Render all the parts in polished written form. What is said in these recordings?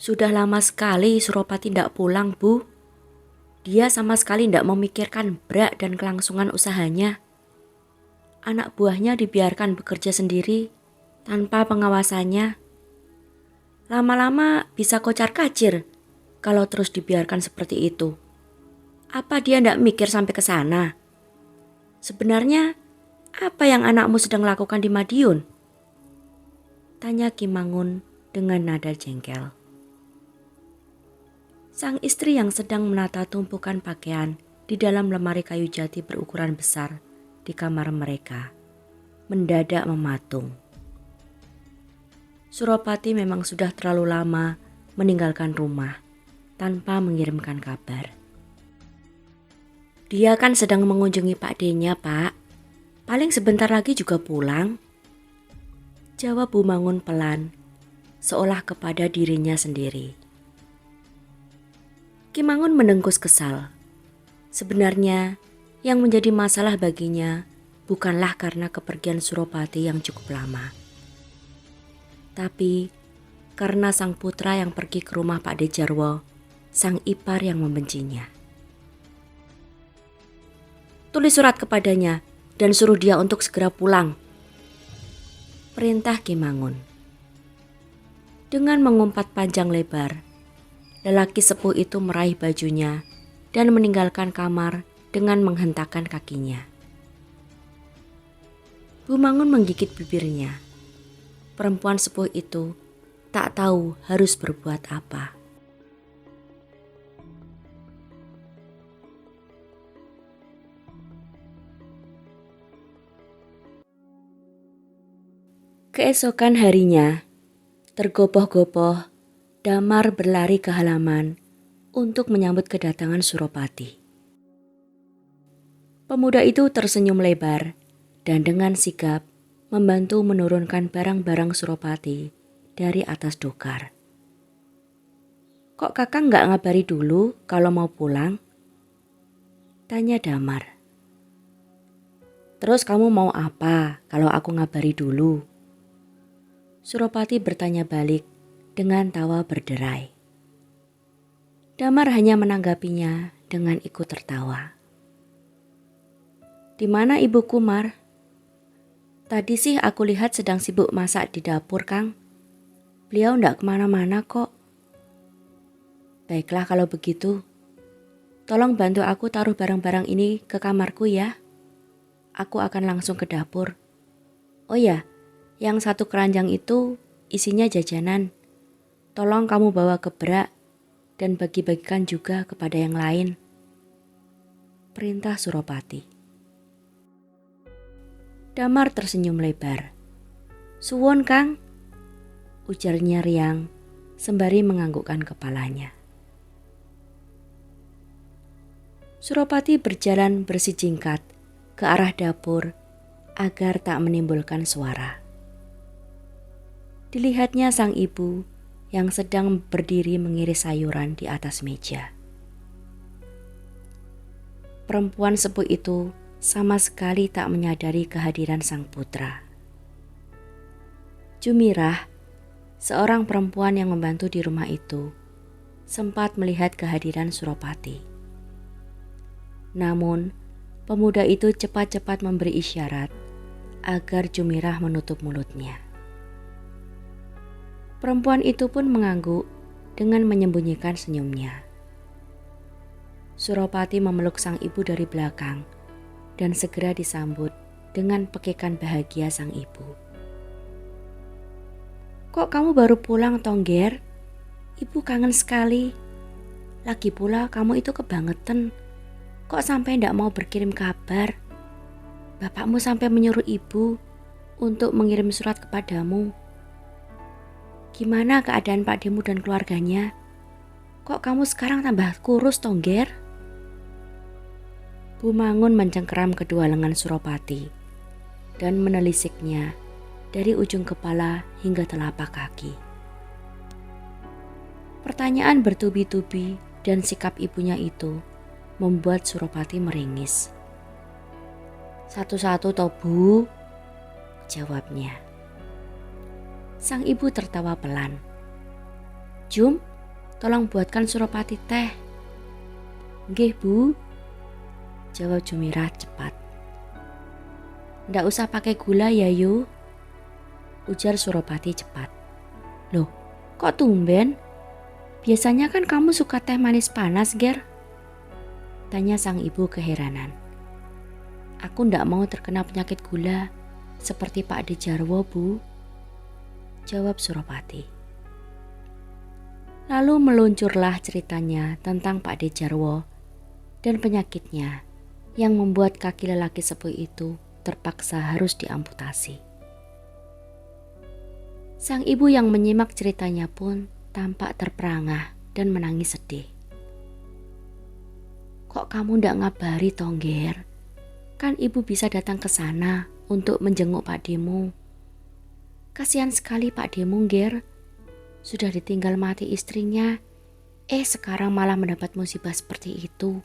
Sudah lama sekali Suropati tidak pulang, Bu. Dia sama sekali tidak memikirkan brak dan kelangsungan usahanya. Anak buahnya dibiarkan bekerja sendiri tanpa pengawasannya. Lama-lama bisa kocar-kacir kalau terus dibiarkan seperti itu. Apa dia tidak mikir sampai ke sana? Sebenarnya apa yang anakmu sedang lakukan di Madiun? Tanya Ki Mangun dengan nada jengkel. Sang istri yang sedang menata tumpukan pakaian di dalam lemari kayu jati berukuran besar di kamar mereka mendadak mematung. Suropati memang sudah terlalu lama meninggalkan rumah tanpa mengirimkan kabar. Dia kan sedang mengunjungi Pak D-nya, Pak. Paling sebentar lagi juga pulang. Jawab Bu Mangun pelan, seolah kepada dirinya sendiri. Ki Mangun mendengkus kesal. Sebenarnya yang menjadi masalah baginya bukanlah karena kepergian Suropati yang cukup lama. Tapi karena sang putra yang pergi ke rumah Pak Dejarwo, sang ipar yang membencinya. Tulis surat kepadanya dan suruh dia untuk segera pulang. Perintah Ki Mangun. Dengan mengumpat panjang lebar, lelaki sepuh itu meraih bajunya dan meninggalkan kamar dengan menghentakkan kakinya. Bu Mangun menggigit bibirnya. Perempuan sepuh itu tak tahu harus berbuat apa. Keesokan harinya, tergopoh-gopoh, Damar berlari ke halaman untuk menyambut kedatangan Suropati. Pemuda itu tersenyum lebar dan dengan sigap membantu menurunkan barang-barang Suropati dari atas dokar. Kok kakak nggak ngabari dulu kalau mau pulang? Tanya Damar. Terus kamu mau apa kalau aku ngabari dulu? Suropati bertanya balik dengan tawa berderai. Damar hanya menanggapinya dengan ikut tertawa. Di mana Ibu Kumar? Tadi sih aku lihat sedang sibuk masak di dapur, Kang. Beliau ndak kemana-mana kok. Baiklah kalau begitu. Tolong bantu aku taruh barang-barang ini ke kamarku ya. Aku akan langsung ke dapur. Oh ya, yang satu keranjang itu isinya jajanan. Tolong kamu bawa ke brak dan bagi-bagikan juga kepada yang lain. Perintah Suropati. Damar tersenyum lebar. Suwon Kang, ujarnya riang sembari menganggukkan kepalanya. Suropati berjalan bersijingkat ke arah dapur agar tak menimbulkan suara. Dilihatnya sang ibu yang sedang berdiri mengiris sayuran di atas meja. Perempuan sepuh itu sama sekali tak menyadari kehadiran sang putra. Jumirah, seorang perempuan yang membantu di rumah itu, sempat melihat kehadiran Suropati. Namun, pemuda itu cepat-cepat memberi isyarat agar Jumirah menutup mulutnya. Perempuan itu pun mengangguk dengan menyembunyikan senyumnya. Suropati memeluk sang ibu dari belakang dan segera disambut dengan pekikan bahagia sang ibu. Kok kamu baru pulang, Tongger? Ibu kangen sekali. Lagi pula kamu itu kebangetan. Kok sampai ndak mau berkirim kabar? Bapakmu sampai menyuruh ibu untuk mengirim surat kepadamu. Gimana keadaan Pak Demu dan keluarganya? Kok kamu sekarang tambah kurus, Tongger? Bu Mangun mencengkeram kedua lengan Suropati dan menelisiknya dari ujung kepala hingga telapak kaki. Pertanyaan bertubi-tubi dan sikap ibunya itu membuat Suropati meringis. Satu-satu toh Bu, jawabnya. Sang ibu tertawa pelan. Jum, tolong buatkan Suropati teh. Nggih, Bu, jawab Jumirah cepat. Ndak usah pakai gula ya, Yu, ujar Suropati cepat. Loh, kok tumben? Biasanya kan kamu suka teh manis panas, Ger, tanya sang ibu keheranan. Aku ndak mau terkena penyakit gula seperti Pak De Jarwo, Bu, jawab Suropati. Lalu meluncurlah ceritanya tentang Pak De Jarwo dan penyakitnya yang membuat kaki lelaki sepuh itu terpaksa harus diamputasi. Sang ibu yang menyimak ceritanya pun tampak terperangah dan menangis sedih. Kok kamu ndak ngabari, Tongger? Kan ibu bisa datang ke sana untuk menjenguk Pak Demu. Kasihan sekali Pak Demu, Ger. Sudah ditinggal mati istrinya, sekarang malah mendapat musibah seperti itu.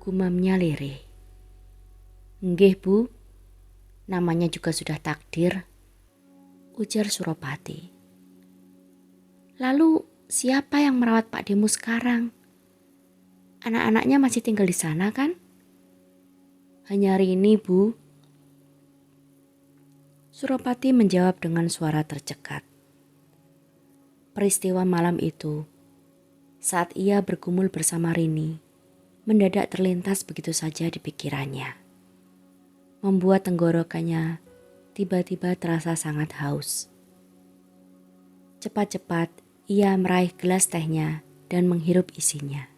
Gumamnya lirih. Nggih, Bu, namanya juga sudah takdir, ujar Suropati. Lalu siapa yang merawat Pak Demu sekarang? Anak-anaknya masih tinggal di sana kan? Hanya Rini, Bu, Suropati menjawab dengan suara tercekat. Peristiwa malam itu, saat ia bergumul bersama Rini, mendadak terlintas begitu saja di pikirannya. Membuat tenggorokannya tiba-tiba terasa sangat haus. Cepat-cepat ia meraih gelas tehnya dan menghirup isinya.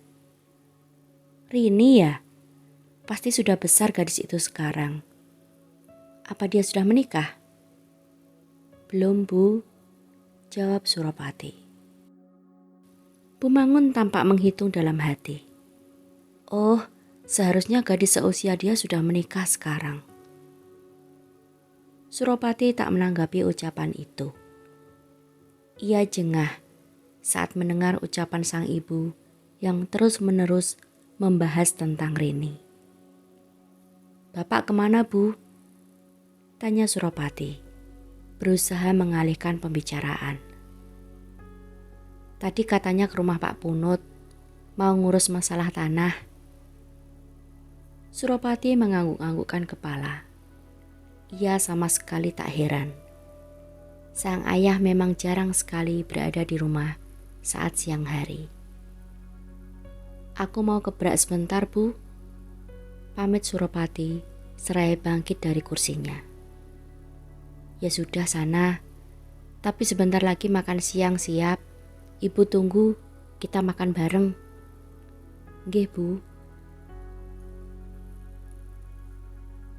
Rini ya? Pasti sudah besar gadis itu sekarang. Apa dia sudah menikah? Belum, Bu, jawab Suropati. Bu Mangun tampak menghitung dalam hati. Oh, seharusnya gadis seusia dia sudah menikah sekarang. Suropati tak menanggapi ucapan itu. Ia jengah saat mendengar ucapan sang ibu yang terus-menerus membahas tentang Rini. Bapak kemana, Bu? Tanya Suropati, berusaha mengalihkan pembicaraan. Tadi katanya ke rumah Pak Punut, mau ngurus masalah tanah. Suropati mengangguk-anggukkan kepala. Ia sama sekali tak heran. Sang ayah memang jarang sekali berada di rumah saat siang hari. Aku mau kebrak sebentar, Bu, pamit Suropati seraya bangkit dari kursinya. Ya sudah sana, tapi sebentar lagi makan siang siap. Ibu tunggu, kita makan bareng. Nggih, Bu.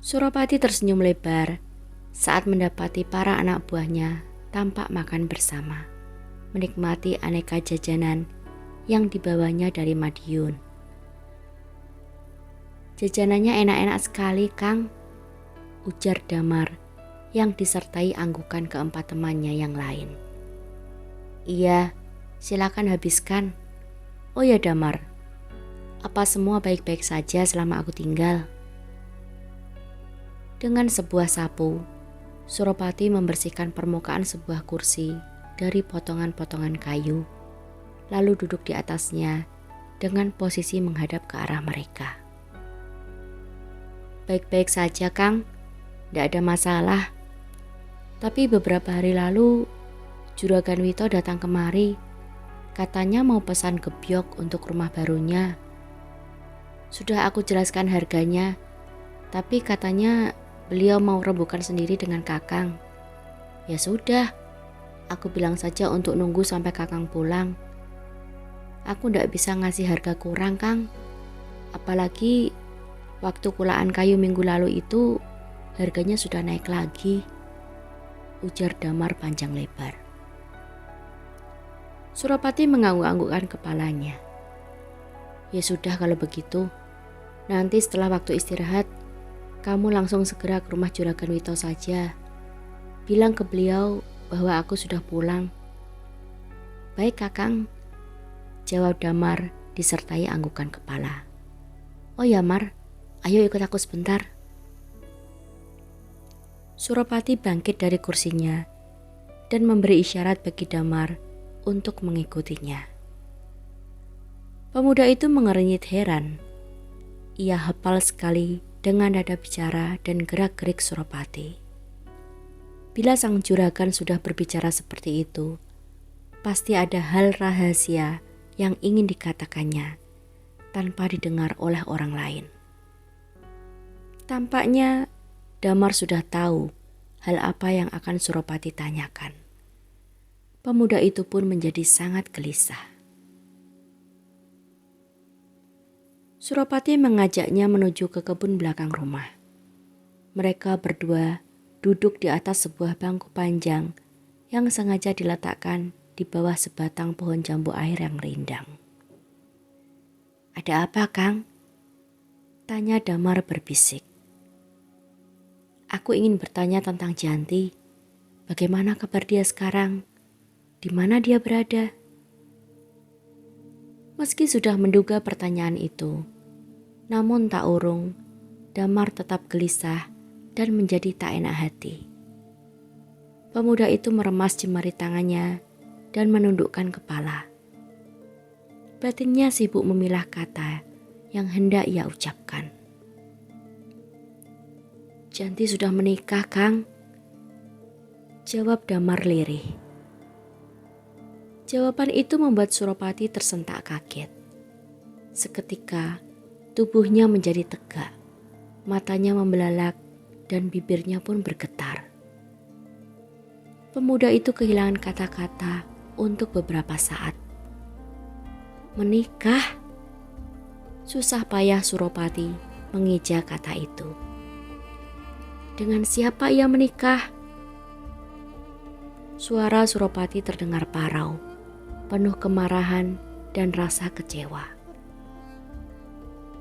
Suropati tersenyum lebar saat mendapati para anak buahnya tampak makan bersama, menikmati aneka jajanan yang dibawanya dari Madiun. Jajanannya enak-enak sekali, Kang, ujar Damar yang disertai anggukan keempat temannya yang lain. Iya, silakan habiskan. Oh ya Damar, apa semua baik-baik saja selama aku tinggal? Dengan sebuah sapu, Suropati membersihkan permukaan sebuah kursi dari potongan-potongan kayu, lalu duduk di atasnya dengan posisi menghadap ke arah mereka. Baik-baik saja, Kang, tidak ada masalah. Tapi beberapa hari lalu, Juragan Wito datang kemari. Katanya mau pesan gebyok untuk rumah barunya. Sudah aku jelaskan harganya, tapi katanya beliau mau rembukan sendiri dengan Kakang. Ya sudah, aku bilang saja untuk nunggu sampai Kakang pulang. Aku ndak bisa ngasih harga kurang, Kang. Apalagi waktu kulaan kayu minggu lalu itu harganya sudah naik lagi, ujar Damar panjang lebar. Suropati mengangguk-anggukkan kepalanya. Ya sudah kalau begitu, nanti setelah waktu istirahat, kamu langsung segera ke rumah Juragan Wito saja. Bilang ke beliau bahwa aku sudah pulang. Baik, Kakang, jawab Damar disertai anggukan kepala. Oh ya Mar, ayo ikut aku sebentar. Suropati bangkit dari kursinya dan memberi isyarat bagi Damar untuk mengikutinya. Pemuda itu mengernyit heran. Ia hafal sekali dengan nada bicara dan gerak-gerik Suropati. Bila sang juragan sudah berbicara seperti itu, pasti ada hal rahasia yang ingin dikatakannya tanpa didengar oleh orang lain. Tampaknya Damar sudah tahu hal apa yang akan Suropati tanyakan. Pemuda itu pun menjadi sangat gelisah. Suropati mengajaknya menuju ke kebun belakang rumah. Mereka berdua duduk di atas sebuah bangku panjang yang sengaja diletakkan di bawah sebatang pohon jambu air yang rindang. "Ada apa, Kang?" tanya Damar berbisik. "Aku ingin bertanya tentang Janti. Bagaimana kabar dia sekarang? Di mana dia berada?" Meski sudah menduga pertanyaan itu, namun tak urung, Damar tetap gelisah dan menjadi tak enak hati. Pemuda itu meremas jemari tangannya dan menundukkan kepala. Batinnya sibuk memilah kata yang hendak ia ucapkan. "Janti sudah menikah, Kang," jawab Damar lirih. Jawaban itu membuat Suropati tersentak kaget. Seketika tubuhnya menjadi tegak, matanya membelalak dan bibirnya pun bergetar. Pemuda itu kehilangan kata-kata untuk beberapa saat. Menikah? Susah payah Suropati mengeja kata itu. Dengan siapa ia menikah? Suara Suropati terdengar parau, penuh kemarahan dan rasa kecewa.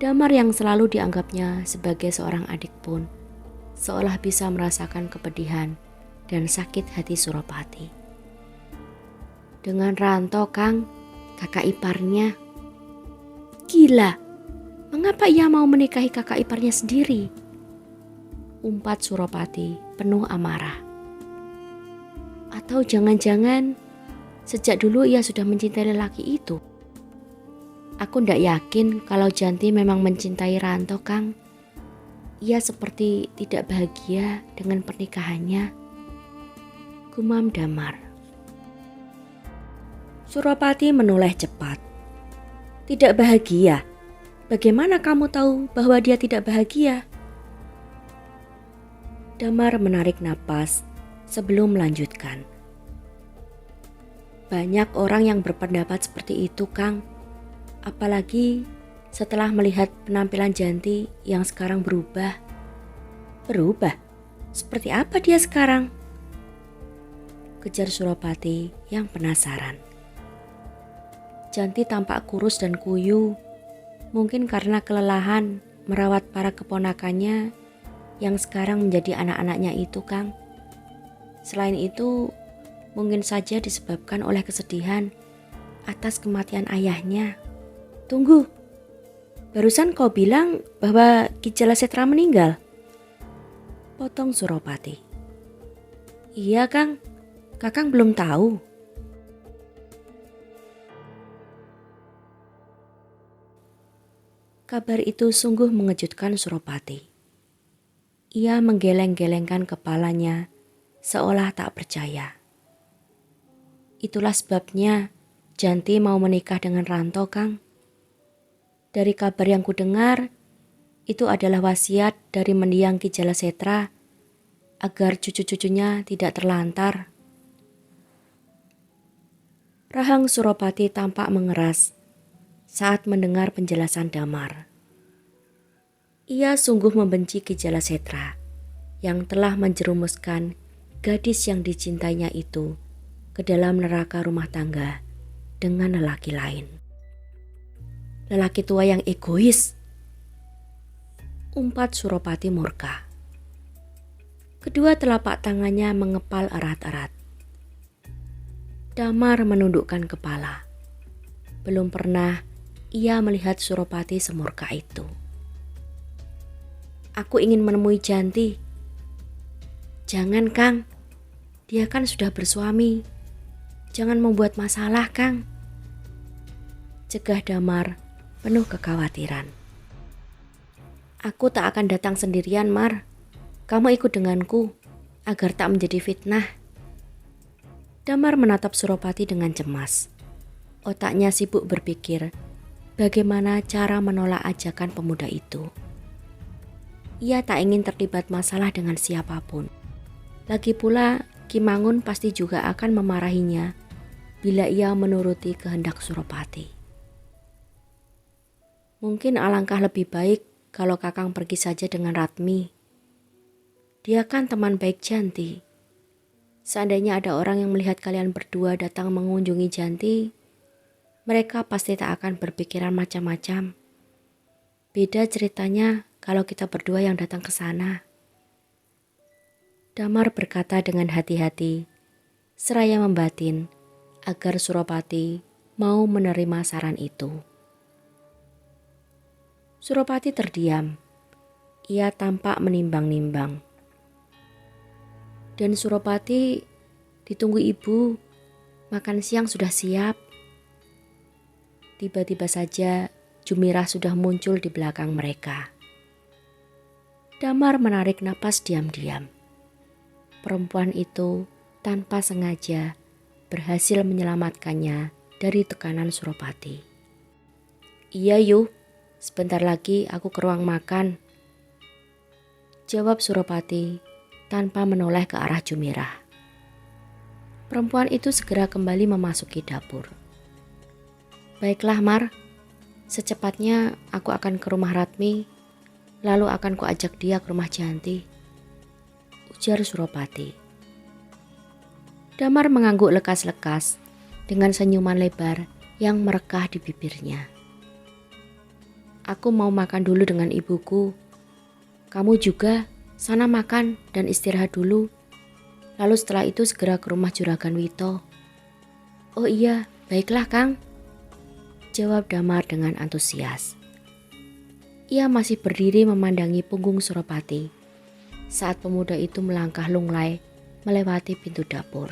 Damar yang selalu dianggapnya sebagai seorang adik pun seolah bisa merasakan kepedihan dan sakit hati Suropati. "Dengan Ranto, Kang, kakak iparnya." "Gila, mengapa ia mau menikahi kakak iparnya sendiri?" umpat Suropati penuh amarah. "Atau jangan-jangan sejak dulu ia sudah mencintai lelaki itu?" "Aku ndak yakin kalau Janti memang mencintai Ranto, Kang. Ia seperti tidak bahagia dengan pernikahannya," gumam Damar. Suropati menoleh cepat. "Tidak bahagia? Bagaimana kamu tahu bahwa dia tidak bahagia?" Damar menarik napas sebelum melanjutkan. "Banyak orang yang berpendapat seperti itu, Kang. Apalagi setelah melihat penampilan Janti yang sekarang berubah." "Berubah? Seperti apa dia sekarang?" kejar Suropati yang penasaran. Janti tampak kurus dan kuyu, mungkin karena kelelahan merawat para keponakannya yang sekarang menjadi anak-anaknya itu, Kang. Selain itu, mungkin saja disebabkan oleh kesedihan atas kematian ayahnya. "Tunggu, barusan kau bilang bahwa Ki Jalasetra meninggal?" potong Suropati. "Iya, Kang. Kakang belum tahu." Kabar itu sungguh mengejutkan Suropati. Ia menggeleng-gelengkan kepalanya seolah tak percaya. "Itulah sebabnya Janti mau menikah dengan Ranto, Kang. Dari kabar yang kudengar, itu adalah wasiat dari mendiang Ki Jalasetra agar cucu-cucunya tidak terlantar." Rahang Suropati tampak mengeras saat mendengar penjelasan Damar. Ia sungguh membenci Ki Jalasetra yang telah menjerumuskan gadis yang dicintainya itu ke dalam neraka rumah tangga dengan lelaki lain. "Lelaki tua yang egois," umpat Suropati murka. Kedua telapak tangannya mengepal erat-erat. Damar menundukkan kepala. Belum pernah ia melihat Suropati semurka itu. "Aku ingin menemui Janti." "Jangan, Kang. Dia kan sudah bersuami. Jangan membuat masalah, Kang. Cegah Damar penuh kekhawatiran. Aku tak akan datang sendirian, Mar. Kamu ikut denganku agar tak menjadi fitnah. Damar menatap Suropati dengan cemas. Otaknya sibuk berpikir bagaimana cara menolak ajakan pemuda itu. Ia tak ingin terlibat masalah dengan siapapun. Lagi pula Ki Mangun pasti juga akan memarahinya bila ia menuruti kehendak Suropati. Mungkin alangkah lebih baik kalau Kakang pergi saja dengan Ratmi. Dia kan teman baik Janti. Seandainya ada orang yang melihat kalian berdua datang mengunjungi Janti, mereka pasti tak akan berpikiran macam-macam. Beda ceritanya kalau kita berdua yang datang ke sana. Damar berkata dengan hati-hati, seraya membatin agar Suropati mau menerima saran itu. Suropati terdiam. Ia tampak menimbang-nimbang. Dan Suropati, ditunggu ibu, makan siang sudah siap. Tiba-tiba saja Jumirah sudah muncul di belakang mereka. Damar menarik napas diam-diam. Perempuan itu tanpa sengaja berhasil menyelamatkannya dari tekanan Suropati. Iya Yu, sebentar lagi aku ke ruang makan, jawab Suropati tanpa menoleh ke arah Jumirah. Perempuan itu segera kembali memasuki dapur. Baiklah Mar, secepatnya aku akan ke rumah Ratmi, lalu akan kuajak dia ke rumah Janti, ujar Suropati. Damar mengangguk lekas-lekas dengan senyuman lebar yang merekah di bibirnya. Aku mau makan dulu dengan ibuku. Kamu juga sana makan dan istirahat dulu. Lalu setelah itu segera ke rumah Juragan Wito. Oh iya, baiklah Kang, jawab Damar dengan antusias. Ia masih berdiri memandangi punggung Suropati saat pemuda itu melangkah lunglai melewati pintu dapur.